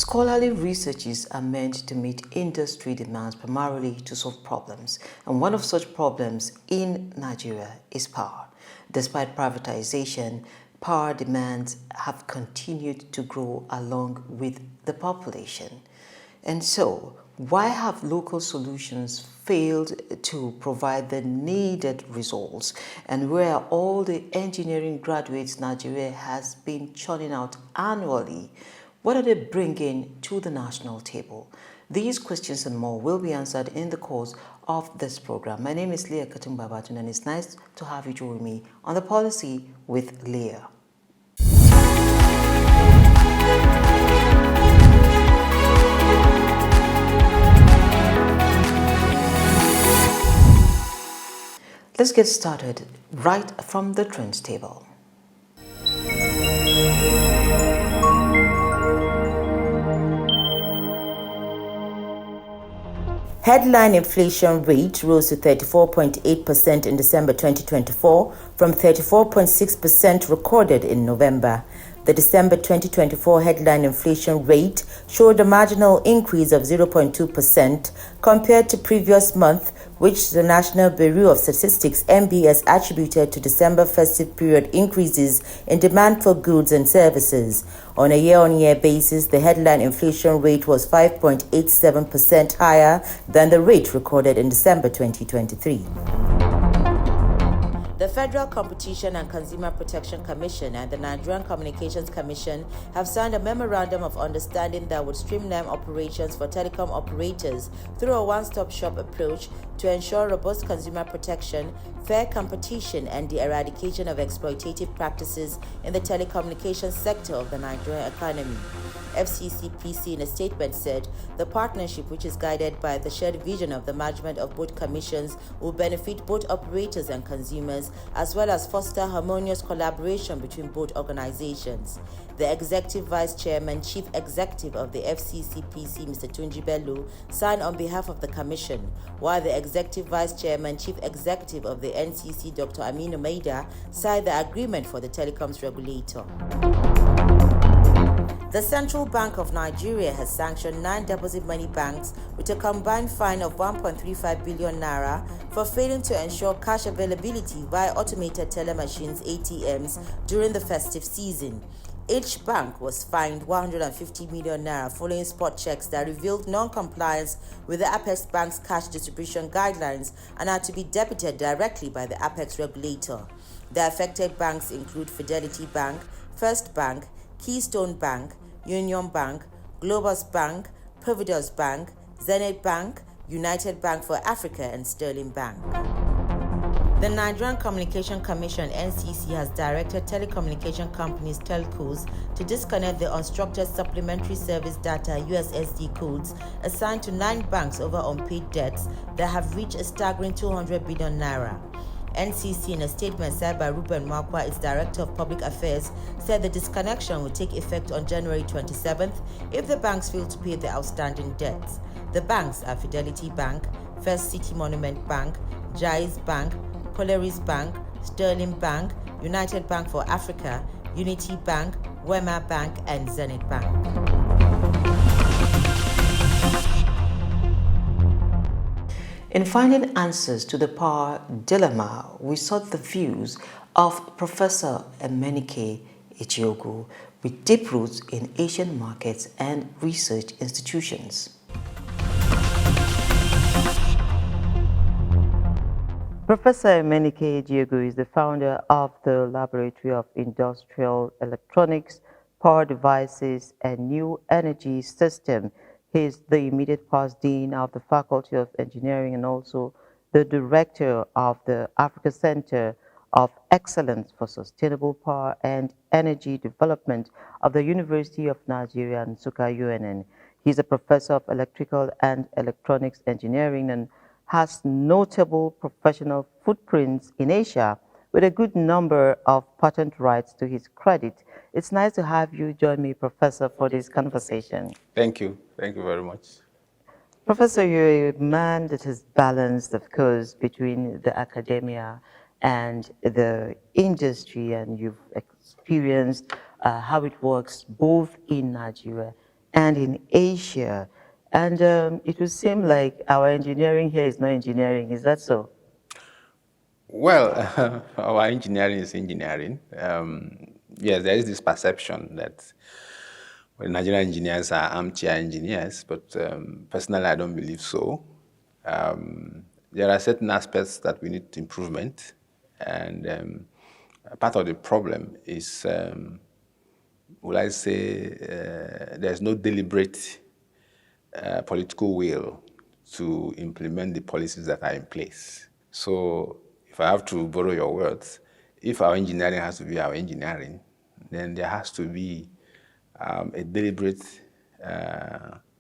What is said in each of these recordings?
Scholarly researches are meant to meet industry demands primarily to solve problems, and one of such problems in Nigeria is power. Despite privatization, power demands have continued to grow along with the population. And so, why have local solutions failed to provide the needed results? And where are all the engineering graduates Nigeria has been churning out annually? What are they bringing to the national table? These questions and more will be answered in the course of this program. My name is Leah and it's nice to have you join me on The Policy with Leah. Let's get started right from the trends table. Headline inflation rate rose to 34.8% in December 2024 from 34.6% recorded in November. The December 2024 headline inflation rate showed a marginal increase of 0.2% compared to previous month, which the National Bureau of Statistics (NBS) attributed to December festive period increases in demand for goods and services. On a year-on-year basis, the headline inflation rate was 5.87% higher than the rate recorded in December 2023. The Federal Competition and Consumer Protection Commission and the Nigerian Communications Commission have signed a memorandum of understanding that would streamline operations for telecom operators through a one-stop-shop approach to ensure robust consumer protection, fair competition, and the eradication of exploitative practices in the telecommunications sector of the Nigerian economy. FCCPC in a statement said the partnership, which is guided by the shared vision of the management of both commissions, will benefit both operators and consumers, as well as foster harmonious collaboration between both organizations. The Executive Vice Chairman, Chief Executive of the FCCPC, Mr. Tunji Bello, signed on behalf of the Commission, while the Executive Vice Chairman, Chief Executive of the NCC, Dr. Aminu Maida, signed the agreement for the Telecoms regulator. The Central Bank of Nigeria has sanctioned 9 deposit money banks with a combined fine of 1.35 billion naira for failing to ensure cash availability via automated teller machines (ATMs) during the festive season. Each bank was fined 150 million naira following spot checks that revealed non-compliance with the Apex Bank's cash distribution guidelines and are to be debited directly by the Apex regulator. The affected banks include Fidelity Bank, First Bank, Keystone Bank, Union Bank, Globus Bank, Providus Bank, Zenith Bank, United Bank for Africa, and Sterling Bank. The Nigerian Communication Commission (NCC) has directed telecommunication companies (telcos) to disconnect the unstructured supplementary service data (USSD) codes assigned to 9 banks over unpaid debts that have reached a staggering 200 billion naira. NCC, in a statement signed by Ruben Mwakwa, its Director of Public Affairs, said the disconnection will take effect on January 27th if the banks fail to pay their outstanding debts. The banks are Fidelity Bank, First City Monument Bank, Jais Bank, Polaris Bank, Sterling Bank, United Bank for Africa, Unity Bank, Wema Bank, and Zenith Bank. In finding answers to the power dilemma, we sought the views of Professor Emenike Ejiogu with deep roots in Asian markets and research institutions. Professor Emenike Ejiogu is the founder of the Laboratory of Industrial Electronics, Power Devices, and New Energy System. He is the immediate past dean of the Faculty of Engineering and also the director of the Africa Center of Excellence for Sustainable Power and Energy Development of the University of Nigeria, Nsukka, UNN. He is a professor of electrical and electronics engineering and has notable professional footprints in Asia with a good number of patent rights to his credit. It's nice to have you join me, Professor, for this conversation. Thank you. Thank you very much. Professor, you're a man that has balanced, of course, between the academia and the industry, and you've experienced how it works both in Nigeria and in Asia. And it would seem like our engineering here is not engineering. Is that so? Well, our engineering is engineering. Yes, there is this perception that Nigerian engineers are armchair engineers, but personally, I don't believe so. There are certain aspects that we need improvement, and part of the problem is, will I say, there's no deliberate political will to implement the policies that are in place. So if I have to borrow your words, if our engineering has to be our engineering, then there has to be a deliberate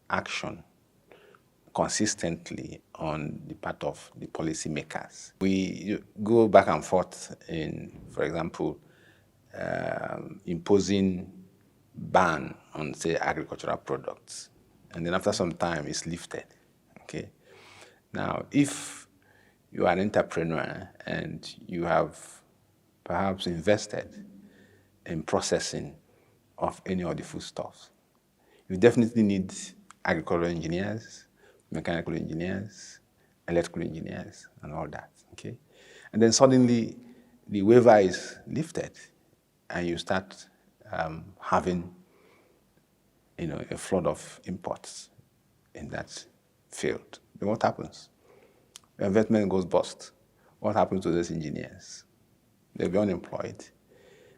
action consistently on the part of the policymakers. We go back and forth in, for example, imposing ban on, say, agricultural products. And then after some time, it's lifted, okay? Now, if you are an entrepreneur and you have perhaps invested in processing of any of the foodstuffs, you definitely need agricultural engineers, mechanical engineers, electrical engineers, and all that, okay? And then suddenly, the waiver is lifted, and you start having, a flood of imports in that field. Then what happens? The investment goes bust. What happens to those engineers? They'll be unemployed,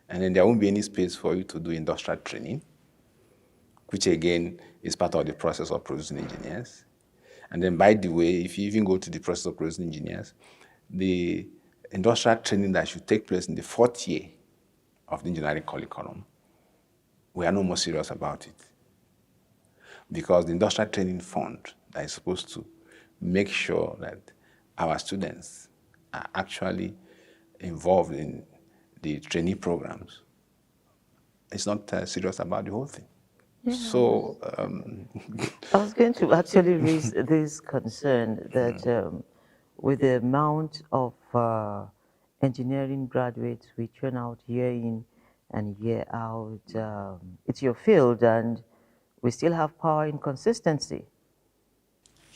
and then there won't be any space for you to do industrial training, which again is part of the process of producing engineers. And then, by the way, if you even go to the process of producing engineers, the industrial training that should take place in the fourth year of the engineering curriculum, we are no more serious about it. Because the industrial training fund that is supposed to make sure that our students are actually involved in the trainee programs, it's not serious about the whole thing. Yeah. So, I was going to actually raise this concern that with the amount of engineering graduates we churn out year in and year out, it's your field and we still have power inconsistency.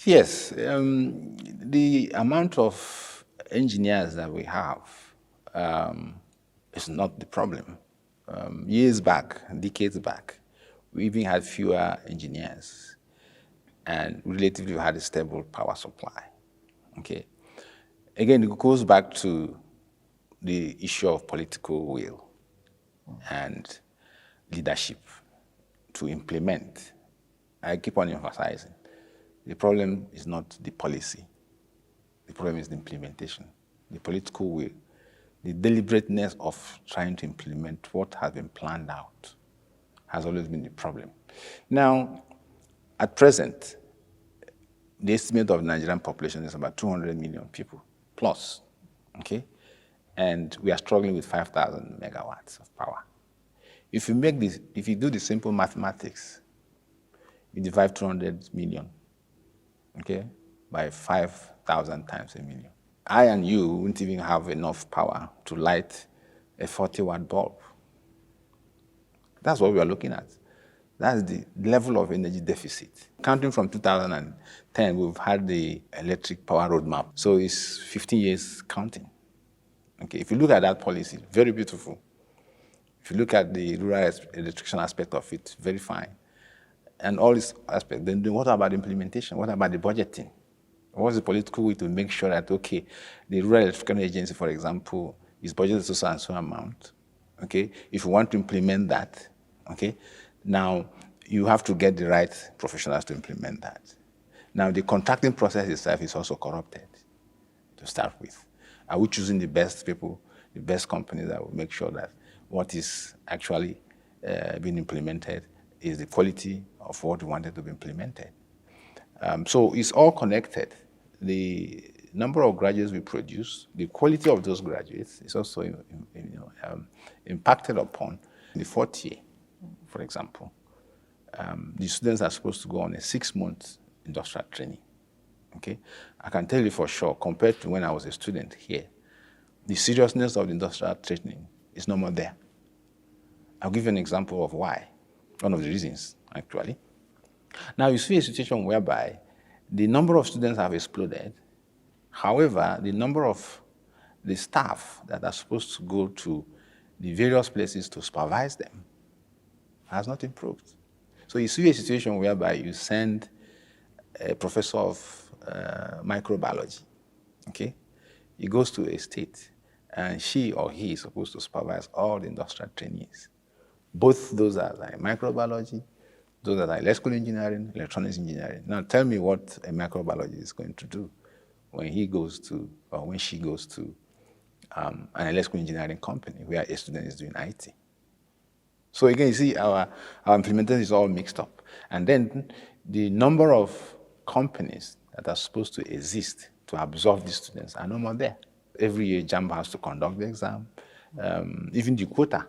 yes, the amount of engineers that we have is not the problem. Years back, decades back, we even had fewer engineers and relatively we had a stable power supply. Okay. Again, it goes back to the issue of political will and leadership to implement. I keep on emphasizing, the problem is not the policy. The problem is the implementation, the political will, the deliberateness of trying to implement what has been planned out has always been the problem. Now, at present, the estimate of the Nigerian population is about 200 million people plus, okay? And we are struggling with 5,000 megawatts of power. If you do the simple mathematics, you divide 200 million, okay, by 5,000 times a million. I and you wouldn't even have enough power to light a 40-watt bulb. That's what we are looking at. That's the level of energy deficit. Counting from 2010, we've had the electric power roadmap. So it's 15 years counting. Okay, if you look at that policy, very beautiful. If you look at the rural electrification aspect of it, very fine. And all these aspects, then what about the implementation? What about the budgeting? What's the political way to make sure that, okay, the Rural Electrification Agency, for example, is budgeted so and so amount, okay? If you want to implement that, okay, now you have to get the right professionals to implement that. Now, the contracting process itself is also corrupted to start with. Are we choosing the best people, the best companies that will make sure that what is actually being implemented is the quality of what we wanted to be implemented? So it's all connected. The number of graduates we produce, the quality of those graduates is also impacted upon. In the fourth year, for example, the students are supposed to go on a 6-month industrial training. Okay, I can tell you for sure, compared to when I was a student here, the seriousness of the industrial training is no more there. I'll give you an example of why. One of the reasons, actually. Now you see a situation whereby the number of students have exploded. However, the number of the staff that are supposed to go to the various places to supervise them has not improved. So you see a situation whereby you send a professor of microbiology, okay? He goes to a state, and she or he is supposed to supervise all the industrial trainees, both those that are in microbiology, those that are electrical engineering, electronics engineering. Now tell me what a microbiologist is going to do when he goes to, or when she goes to an electrical engineering company where a student is doing IT. So again, you see, our implementation is all mixed up. And then the number of companies that are supposed to exist to absorb these students are no more there. Every year, JAMB has to conduct the exam. Even the quota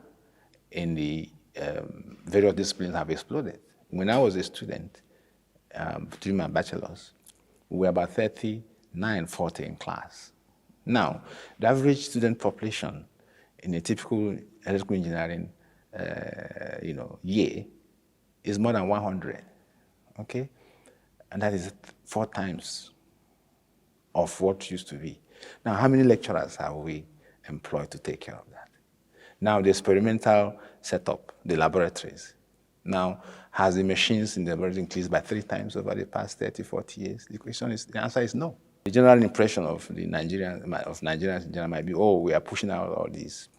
in the various disciplines have exploded. When I was a student doing my bachelor's, we were about 39, 40 in class. Now, the average student population in a typical electrical engineering year is more than 100, okay? And that is 4 times of what used to be. Now, how many lecturers have we employed to take care of that? Now, the experimental setup, the laboratories. Now, has the machines in the laboratory increased by 3 times over the past 30, 40 years? The answer is no. The general impression of Nigerians in general might be, oh, we are pushing out all these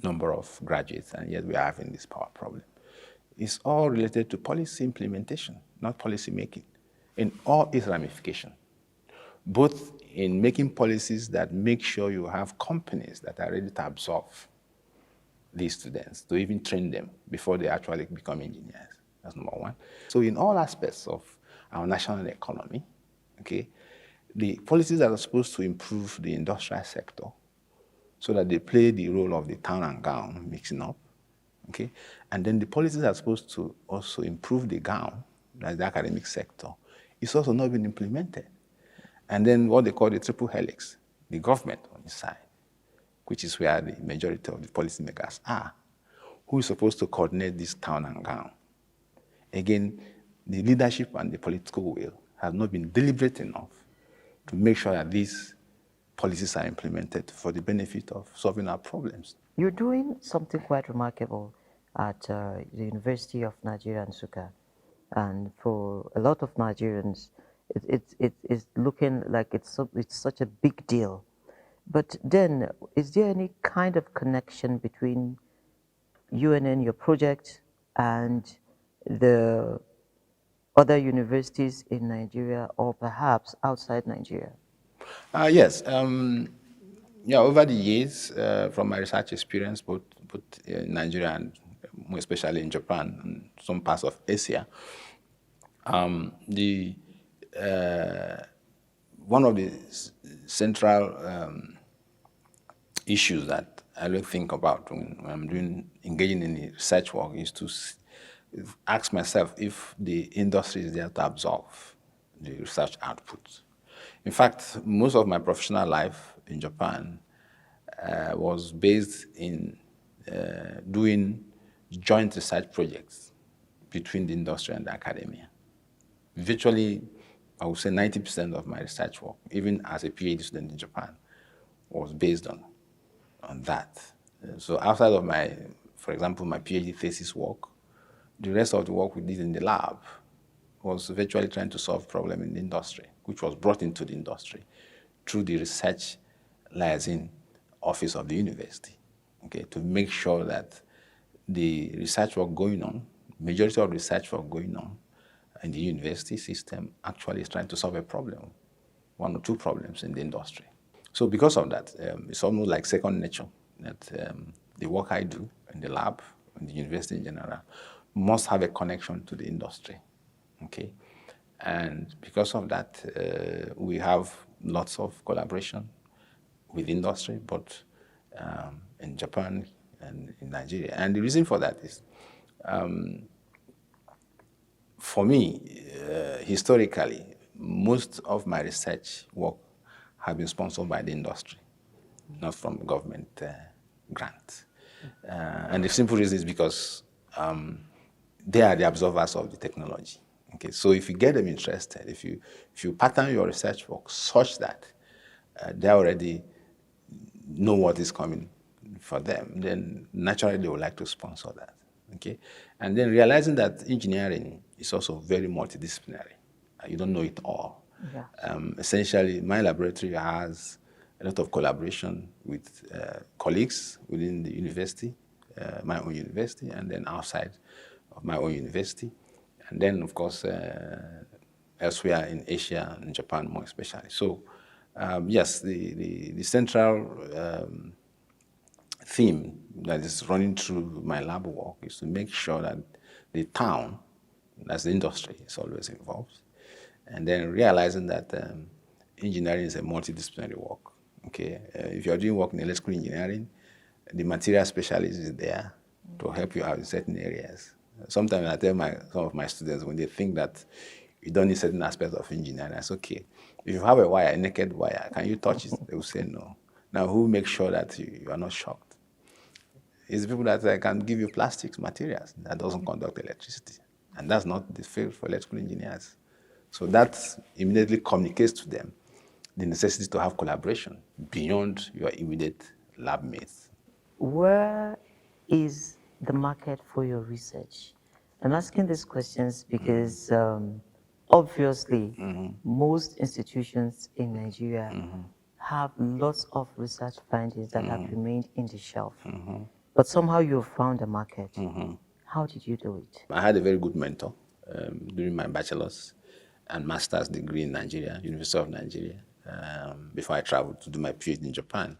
number of graduates, and yet we are having this power problem. It's all related to policy implementation, not policy making, in all its ramifications, both in making policies that make sure you have companies that are ready to absorb these students, to even train them before they actually become engineers. That's number one. So in all aspects of our national economy, okay, the policies that are supposed to improve the industrial sector so that they play the role of the town and gown, mixing up, okay? And then the policies are supposed to also improve the gown, like the academic sector, it's also not been implemented. And then what they call the triple helix, the government on the side, which is where the majority of the policymakers are, who is supposed to coordinate this town and gown. Again, the leadership and the political will has not been deliberate enough to make sure that these policies are implemented for the benefit of solving our problems. You're doing something quite remarkable at the University of Nigeria, Nsukka. And for a lot of Nigerians, it's looking like it's such a big deal. But then, is there any kind of connection between UNN, your project, and the other universities in Nigeria, or perhaps outside Nigeria? Yes. Over the years, from my research experience, both in Nigeria and more especially in Japan and some parts of Asia, one of the central issues that I really think about when I'm engaging in the research work is to ask myself if the industry is there to absorb the research output. In fact, most of my professional life in Japan was based in doing joint research projects between the industry and the academia. Virtually, I would say 90% of my research work, even as a PhD student in Japan, was based on that. So outside of for example, my PhD thesis work, the rest of the work we did in the lab was virtually trying to solve problems in the industry, which was brought into the industry through the research liaison office of the university, okay, to make sure that the research work going on, majority of research work going on in the university system actually is trying to solve a problem, 1 or 2 problems in the industry. So because of that, it's almost like second nature that the work I do in the lab, in the university in general, must have a connection to the industry, okay? And because of that, we have lots of collaboration with industry, both in Japan and in Nigeria. And the reason for that is, for me, historically, most of my research work have been sponsored by the industry, not from government grants. And the simple reason is because they are the absorbers of the technology. Okay, so if you get them interested, if you pattern your research work such that they already know what is coming for them, then naturally they would like to sponsor that. Okay, and then realizing that engineering is also very multidisciplinary. You don't know it all. Yeah. Essentially, my laboratory has a lot of collaboration with colleagues within the university, my own university, and then outside of my own university, and then, of course, elsewhere in Asia and Japan more especially. So, yes, the central theme that is running through my lab work is to make sure that the town, that's the industry, is always involved, and then realizing that engineering is a multidisciplinary work. Okay, if you're doing work in electrical engineering, the material specialist is there to help you out in certain areas. Sometimes I tell some of my students, when they think that you don't need certain aspects of engineering, I say, okay, if you have a wire, a naked wire, can you touch it? They will say no. Now, who makes sure that you are not shocked? It's the people that can give you plastics, materials, that doesn't conduct electricity. And that's not the field for electrical engineers. So that immediately communicates to them the necessity to have collaboration beyond your immediate lab mates. Where is the market for your research? I'm asking these questions because obviously most institutions in Nigeria have lots of research findings that have remained in the shelf. But somehow you found a market. How did you do it? I had a very good mentor during my bachelor's and master's degree in Nigeria, University of Nigeria, before I traveled to do my PhD in Japan.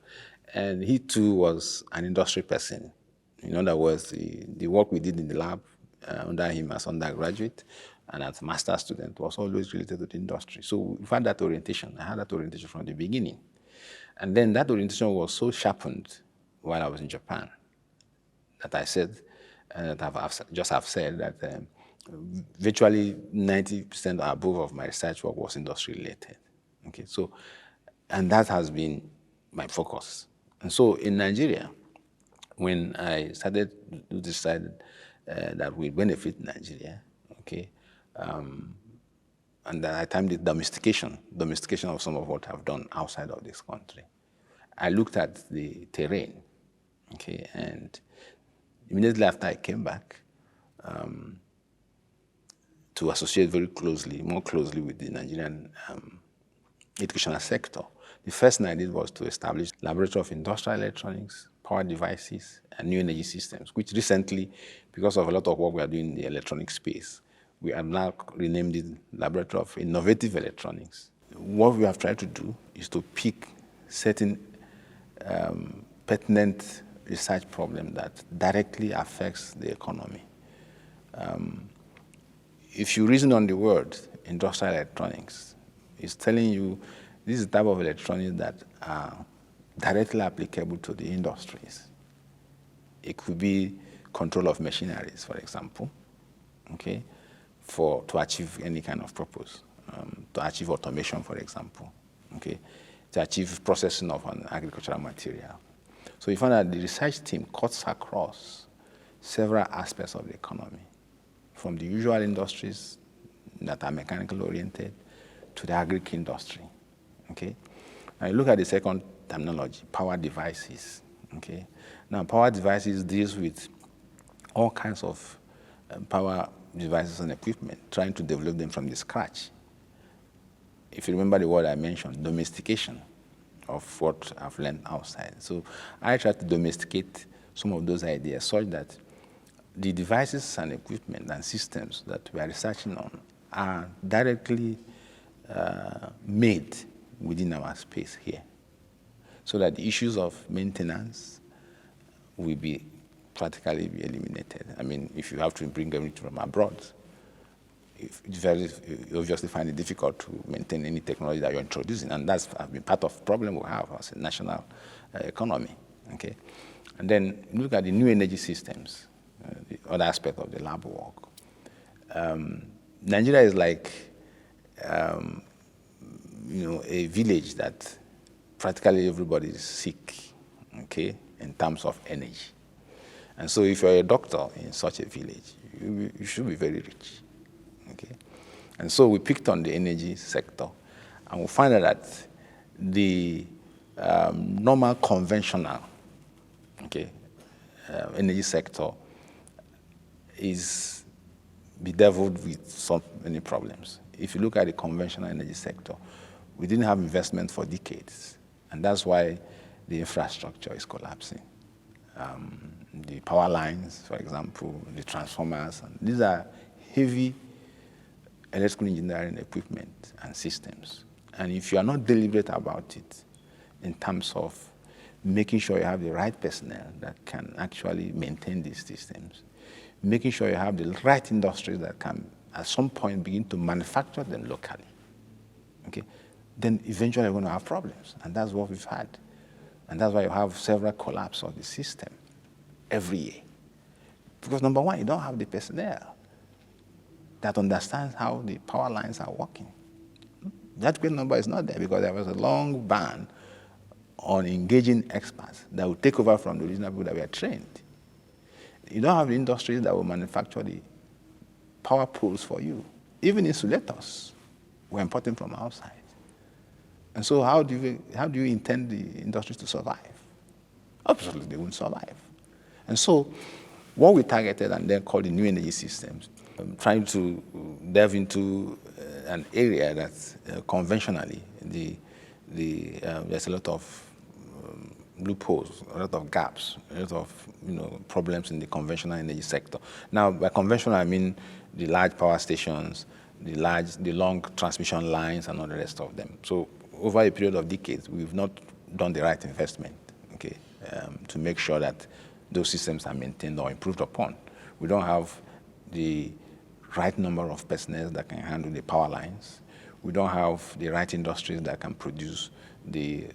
And he too was an industry person. In other words, the work we did in the lab under him as undergraduate and as master's student was always related to the industry. So we had that orientation. I had that orientation from the beginning. And then that orientation was so sharpened while I was in Japan that I said, that I've said that virtually 90% or above of my research work was industry related. Okay, so, and that has been my focus. And so in Nigeria, when I started to decide that we benefit Nigeria, okay, and I timed it domestication of some of what I've done outside of this country. I looked at the terrain, okay, and immediately after I came back to associate more closely with the Nigerian educational sector, the first thing I did was to establish Laboratory of Industrial Electronics, Power Devices, and New Energy Systems, which recently, because of a lot of work we are doing in the electronic space, we have now renamed it Laboratory of Innovative Electronics. What we have tried to do is to pick certain pertinent research problem that directly affects the economy. If you reason on the word industrial electronics, it's telling you this is the type of electronics that are directly applicable to the industries. It could be control of machineries, for example, okay, to achieve any kind of purpose, to achieve automation, for example, okay, to achieve processing of an agricultural material. So you find that the research team cuts across several aspects of the economy, from the usual industries that are mechanical oriented to the agric industry, okay? Now you look at the second terminology, power devices, okay? Now power devices deals with all kinds of power devices and equipment, trying to develop them from the scratch. If you remember the word I mentioned, domestication of what I've learned outside. So I try to domesticate some of those ideas such that the devices and equipment and systems that we are researching on are directly made within our space here, so that the issues of maintenance will be practically be eliminated. I mean, if you have to bring everything from abroad, you obviously find it difficult to maintain any technology that you're introducing, and that's been part of the problem we have as a national economy, okay? And then look at the new energy systems, the other aspect of the lab work. Nigeria is like, a village that practically everybody is sick, okay, in terms of energy. And so if you're a doctor in such a village, you should be very rich, okay? And so we picked on the energy sector, and we find out that the normal conventional, energy sector is bedeviled with so many problems. If you look at the conventional energy sector, we didn't have investment for decades, and that's why the infrastructure is collapsing. The power lines, for example, the transformers, and these are heavy electrical engineering equipment and systems. And if you are not deliberate about it in terms of making sure you have the right personnel that can actually maintain these systems, making sure you have the right industries that can at some point begin to manufacture them locally, then eventually you're going to have problems. And that's what we've had. And that's why you have several collapses of the system every year. Because number one, you don't have the personnel that understands how the power lines are working. That great number is not there because there was a long ban on engaging experts that will take over from the original people that were trained. You don't have the industries that will manufacture the power pools for you. Even insulators were imported from outside. And so how do you intend the industries to survive? Obviously, they won't survive. And so what we targeted and then called the new energy systems, trying to delve into an area that conventionally there's a lot of loopholes, a lot of gaps, a lot of problems in the conventional energy sector. Now, by conventional, I mean the large power stations, the long transmission lines, and all the rest of them. So over a period of decades, we've not done the right investment, to make sure that those systems are maintained or improved upon. We don't have the right number of personnel that can handle the power lines. We don't have the right industries that can produce the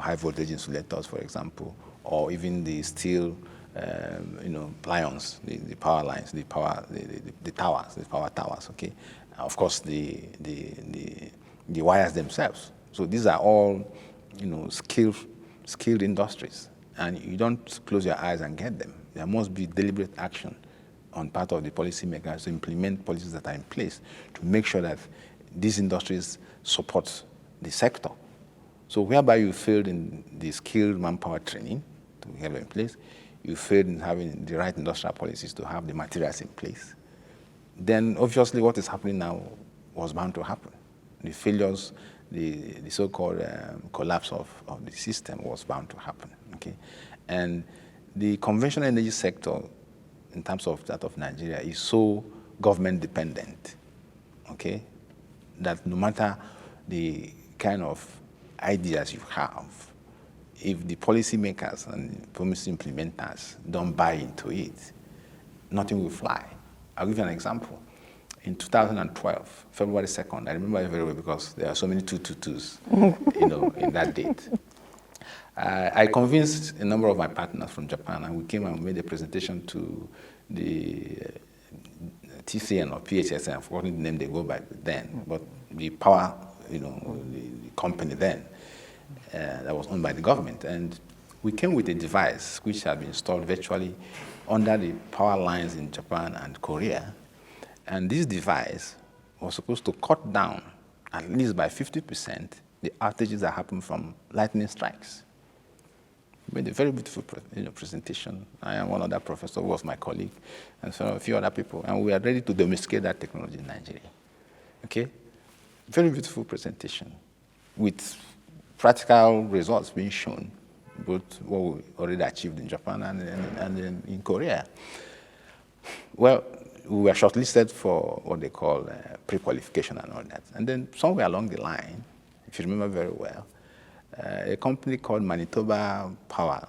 high voltage insulators, for example, or even the steel, plions, the power lines, the power towers. Of course, the wires themselves. So these are all, skilled industries, and you don't close your eyes and get them. There must be deliberate action on part of the policymakers to implement policies that are in place to make sure that these industries support the sector. So whereby you failed in the skilled manpower training to have in place, you failed in having the right industrial policies to have the materials in place, then obviously what is happening now was bound to happen. The failures, the so-called collapse of the system was bound to happen. And the conventional energy sector, in terms of that of Nigeria, is so government dependent, that no matter the kind of ideas you have, if the policymakers and policy implementers don't buy into it, nothing will fly. I'll give you an example. In 2012, February 2nd, I remember it very well because there are so many 222s, in that date. I convinced a number of my partners from Japan, and we came and made a presentation to the TCN or PHSN, I've forgotten the name they go by then, but the power, the company then that was owned by the government. And we came with a device which had been installed virtually under the power lines in Japan and Korea. And this device was supposed to cut down, at least by 50%, the outages that happen from lightning strikes. We made a very beautiful presentation. I and one other professor who was my colleague, and so a few other people, and we are ready to domesticate that technology in Nigeria. Very beautiful presentation with practical results being shown, both what we already achieved in Japan and in Korea. Well, we were shortlisted for what they call pre-qualification and all that. And then somewhere along the line, if you remember very well, a company called Manitoba Power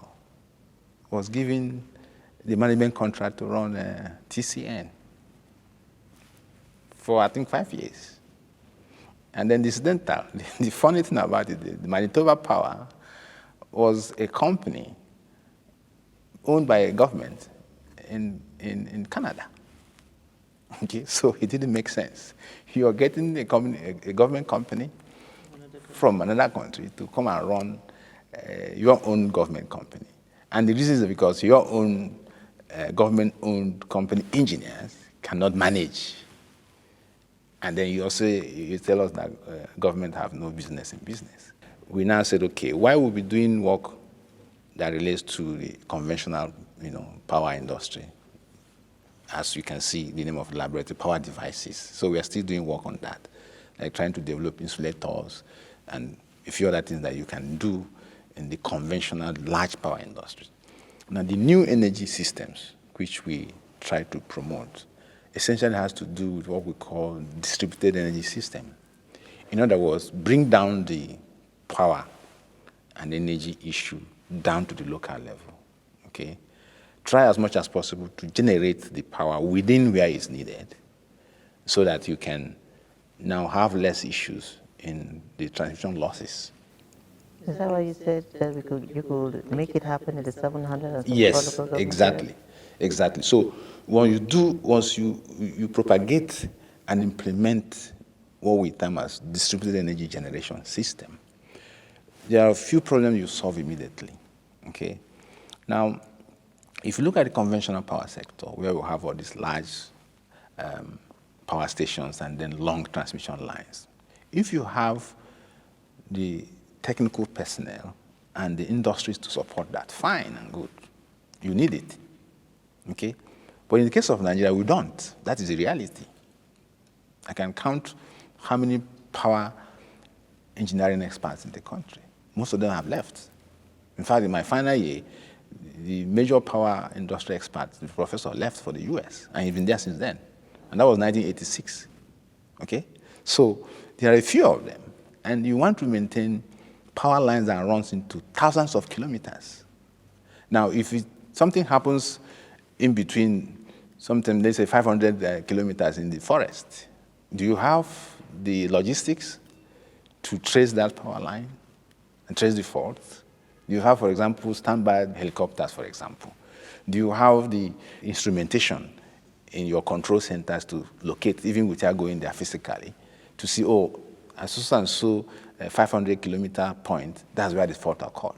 was given the management contract to run TCN for, I think, 5 years. And then the funny thing about it, the Manitoba Power was a company owned by a government in Canada. So it didn't make sense. You are getting a government company from another country to come and run your own government company. And the reason is because your own government-owned company engineers cannot manage And then you tell us that government have no business in business. We now said, okay, why would we be doing work that relates to the conventional, power industry? As you can see, the name of the laboratory, power devices. So we are still doing work on that, like trying to develop insulators and a few other things that you can do in the conventional large power industry. Now, the new energy systems, which we try to promote, essentially has to do with what we call distributed energy system. In other words, bring down the power and energy issue down to the local level, okay? Try as much as possible to generate the power within where it's needed so that you can now have less issues in the transmission losses. Is that why you said that you could make it happen in the 700 and some Yes, local government exactly. areas? Exactly. So what you do, once you propagate and implement what we term as distributed energy generation system, there are a few problems you solve immediately, okay? Now, if you look at the conventional power sector, where we have all these large power stations and then long transmission lines, if you have the technical personnel and the industries to support that, fine and good. You need it, okay? But in the case of Nigeria, we don't. That is the reality. I can count how many power engineering experts in the country. Most of them have left. In fact, in my final year, the major power industry expert, the professor, left for the US, and he's been there since then. And that was 1986, okay? So there are a few of them, and you want to maintain power lines that runs into thousands of kilometers. Now, if something happens in between, sometimes they say 500 kilometers in the forest, do you have the logistics to trace that power line and trace the fault? Do you have, for example, standby helicopters, for example? Do you have the instrumentation in your control centers to locate, even without going there physically, to see, oh, at so 500-kilometer point, that's where the fault occurred?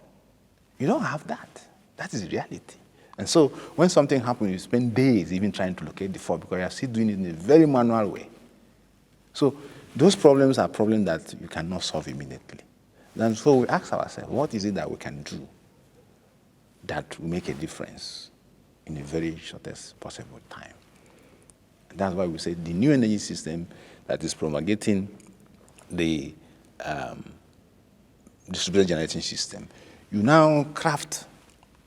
You don't have that. That is reality. And so when something happens, you spend days even trying to locate the fault because you're still doing it in a very manual way. So those problems are problems that you cannot solve immediately. And so we ask ourselves, what is it that we can do that will make a difference in a very shortest possible time? And that's why we say the new energy system that is promulgating the distributed generating system, you now craft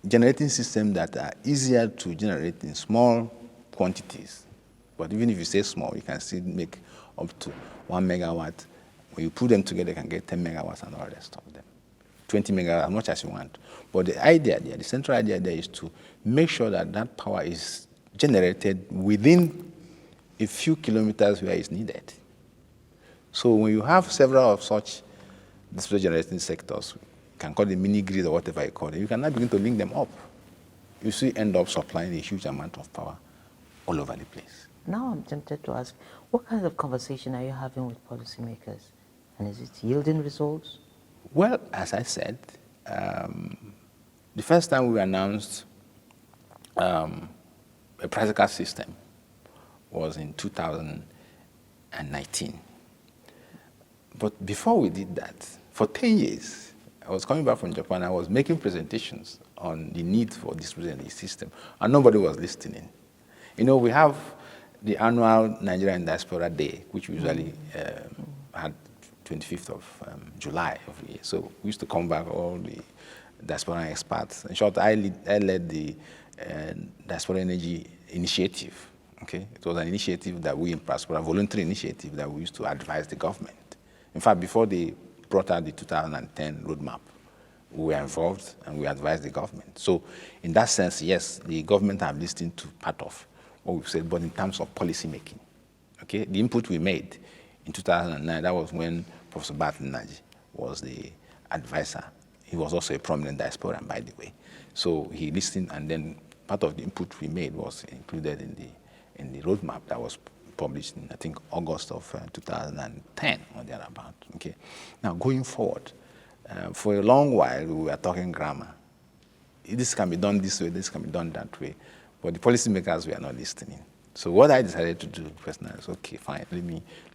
generating systems that are easier to generate in small quantities. But even if you say small, you can still make up to 1 megawatt. When you put them together, you can get 10 megawatts and all the rest of them. 20 megawatts, as much as you want. But the idea there, the central idea there is to make sure that that power is generated within a few kilometers where it's needed. So when you have several of such distributed generating sectors, you can call it mini grid or whatever you call it, you can now begin to link them up. You see, end up supplying a huge amount of power all over the place. Now I'm tempted to ask, what kind of conversation are you having with policymakers? And is it yielding results? Well, as I said, the first time we announced a practical system was in 2019. But before we did that, for 10 years, I was coming back from Japan, I was making presentations on the need for distributed energy system, and nobody was listening. You know, we have the annual Nigerian Diaspora Day, which we usually had 25th of July of the year. So we used to come back, all the diaspora experts. In short, I led the Diaspora Energy Initiative. Okay, it was an initiative that we in Diaspora, a voluntary initiative that we used to advise the government. In fact, before they brought out the 2010 roadmap, we were involved and we advised the government. So in that sense, yes, the government have listened to part of what we've said, but in terms of policy making, okay, the input we made in 2009, that was when Professor Naji was the advisor. He was also a prominent diasporan, by the way. So he listened, and then part of the input we made was included in the roadmap that was published in, I think, August of 2010 or thereabout. Okay. Now, going forward, for a long while, we were talking grammar. This can be done this way, this can be done that way. But the policymakers were not listening. So what I decided to do personally is, okay, fine,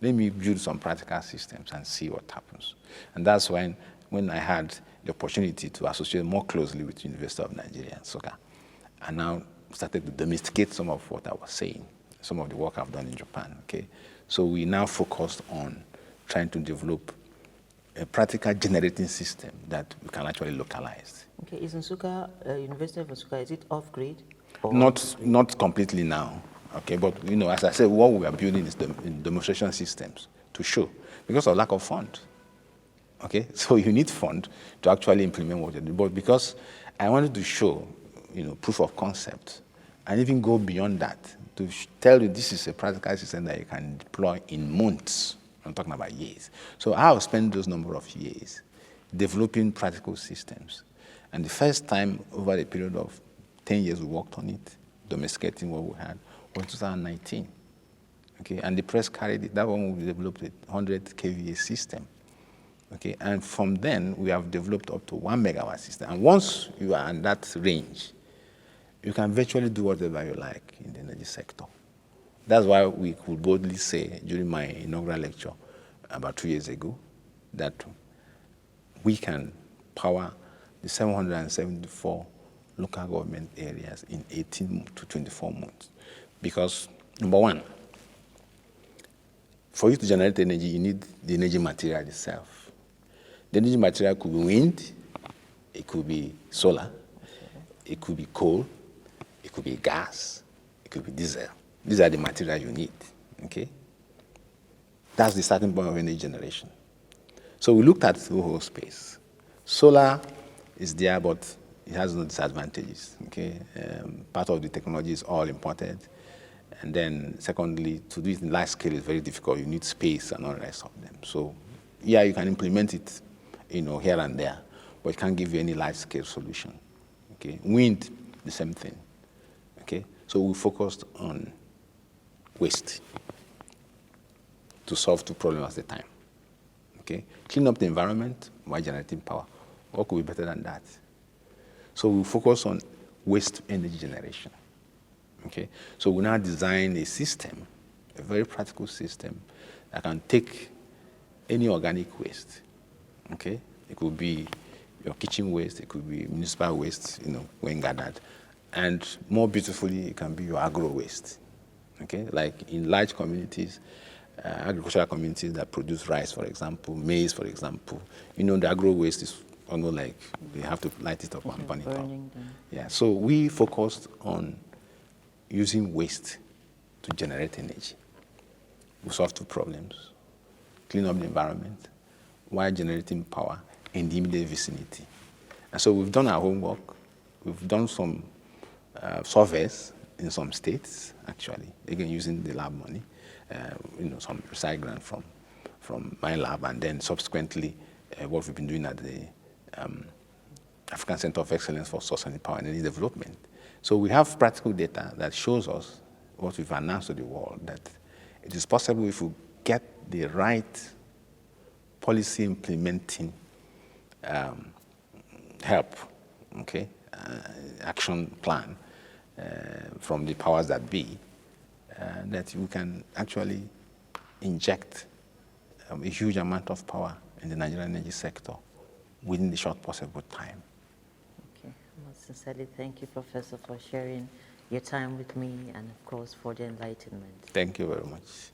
let me build some practical systems and see what happens. And that's when I had the opportunity to associate more closely with the University of Nigeria, Nsukka, and now started to domesticate some of what I was saying, some of the work I've done in Japan, okay? So we now focused on trying to develop a practical generating system that we can actually localize. Okay, is Nsukka, University of Nsukka, is it off-grid? Not completely now, okay, but as I said, what we are building is the demonstration systems to show, because of lack of fund, okay? So you need fund to actually implement what you do, but because I wanted to show, proof of concept, and even go beyond that to tell you this is a practical system that you can deploy in months. I'm talking about years. So I'll spend those number of years developing practical systems. And the first time over a period of 10 years we worked on it, domesticating what we had, was 2019. Okay, and the press carried it. That one we developed a 100 kVA system. Okay, and from then we have developed up to 1 megawatt system. And once you are in that range, you can virtually do whatever you like in the energy sector. That's why we could boldly say during my inaugural lecture about 2 years ago that we can power the 774 local government areas in 18 to 24 months. Because, number one, for you to generate energy, you need the energy material itself. The energy material could be wind, it could be solar, it could be coal, it could be gas, it could be diesel. These are the materials you need, okay? That's the starting point of energy generation. So we looked at the whole space. Solar is there, but it has no disadvantages, okay? Part of the technology is all imported. And then secondly, to do it in large scale is very difficult. You need space and all the rest of them. So yeah, you can implement it, here and there, but it can't give you any large scale solution, okay? Wind, the same thing, okay? So we focused on waste to solve two problems at a time, okay? Clean up the environment while generating power. What could be better than that? So we focus on waste energy generation, okay? So we now design a system, a very practical system that can take any organic waste, okay? It could be your kitchen waste, it could be municipal waste, when gathered. And more beautifully, it can be your agro waste, okay? Like in large communities, agricultural communities that produce rice, for example, maize, for example, the agro waste is almost like they have to light it up and burn it up. Yeah, so we focused on using waste to generate energy. We solve two problems: clean up the environment while generating power in the immediate vicinity. And so we've done our homework. We've done some surveys in some states, actually, again using the lab money, some recycling grant from my lab, and then subsequently what we've been doing at the African Center of Excellence for Sustainable Power and Energy Development. So we have practical data that shows us what we've announced to the world, that it is possible if we get the right policy implementing help, okay, action plan from the powers that be, that we can actually inject a huge amount of power in the Nigerian energy sector within the short possible time. Okay, most sincerely thank you, Professor, for sharing your time with me and, of course, for the enlightenment. Thank you very much.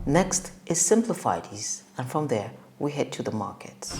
Next is Simplify These, and from there, we head to the markets.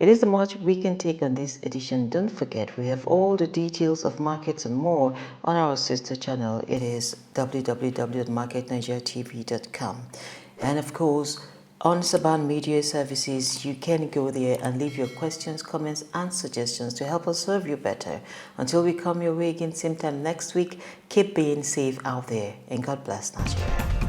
It is the much we can take on this edition. Don't forget, we have all the details of markets and more on our sister channel. It is www.marketnigeriatv.com. And of course, on Saban Media Services, you can go there and leave your questions, comments, and suggestions to help us serve you better. Until we come your way again same time next week, keep being safe out there, and God bless Nigeria.